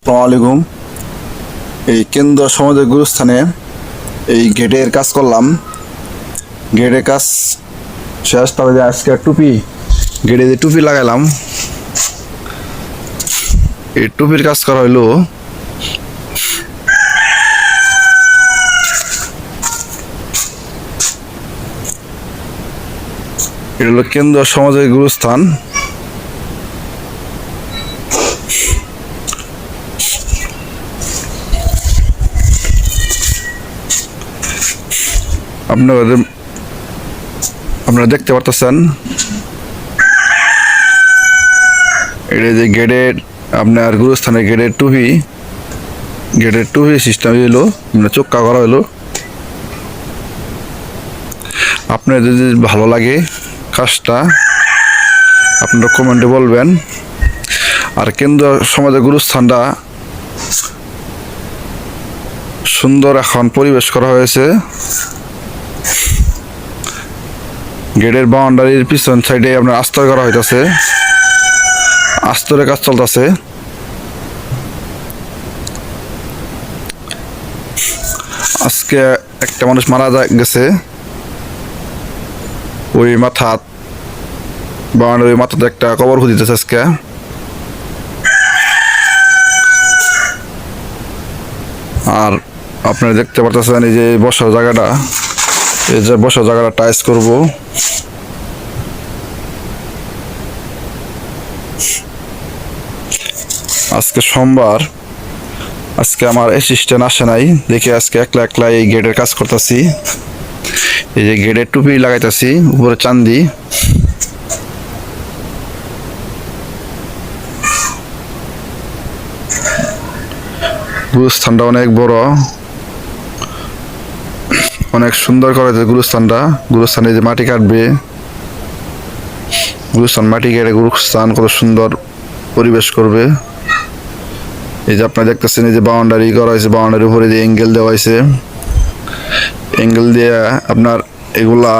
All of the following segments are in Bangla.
আসসালামু আলাইকুম। এই কেন্দ্র সমাজের গুরুস্থানে এই গেটের কাজ করলাম। গেটের কাজ শেষ, তবে আজকে টুপি গেটে যে টুপি লাগাইলাম, এই টুপির কাজ করা হইলো এটা হলো কেন্দ্র সমাজের গুরুস্থান। আপনারা দেখতে পারতেছেন এটা যে গেটের আপনার গুরুস্থানের গেটের টুপি সিস্টেম হইলো, চোক্কা করা হইলো। আপনার যদি ভালো লাগে কাজটা আপনারা কমেন্টে বলবেন। আর কেন্দ্র সমাজের গুরুস্থানটা সুন্দর এখন পরিবেশ করা হয়েছে। গেটের বাউন্ডারির পিছন সাইডে আপনার আস্তর করা হইতেছে, আস্তরের কাজ চলতেছে। আজকে একটা মানুষ মারা গেছে, ওই বাউন্ডারির মাথাতে একটা কবর খুঁজিতেছে আজকে। আর আপনারা দেখতে পারতেছেন এই যে বসার জায়গাটা, টাইলস করব। আজকে সোমবার, আজকে আমার অ্যাসিস্ট্যান্ট আসে নাই দেখে আজকে একলা এই গেটের কাজ করতেছি। এই যে গেটের টুপি লাগাইতেছি, উপরে চান্দি। গুরুস্থানটা অনেক বড়, অনেক সুন্দর করেছে গুরুস্থানে যে মাটি কাটবে, মাটি কেটে গুরুস্থান কত সুন্দর পরিবেশ করবে। এই যে আপনারা দেখতেছেন এই যে বাউন্ডারি করা হয়েছে, বাউন্ডারির উপরে যে অ্যাঙ্গেল দেওয়া হয়েছে, অ্যাঙ্গেল দিয়ে আপনার এগুলা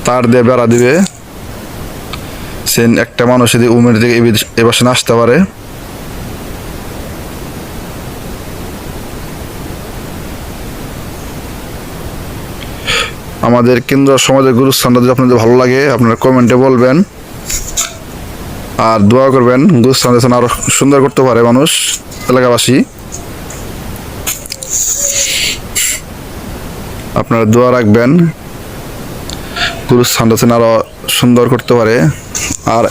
তার দিয়ে বেড়া দিবে। সেন একটা মানুষ যদি উমের থেকে এবার আসতে পারে। আমাদের কেন্দ্র সমাজের গুরুস্থানটা যদি আপনাদের ভালো লাগে আপনারা কমেন্টে বলবেন আর দোয়া করবেন গুরুস্থান যেন আরো সুন্দর করতে পারে মানুষ, এলাকাবাসী। আপনারা দোয়া রাখবেন গুরুস্থানটা যেন আরো সুন্দর করতে পারে। আর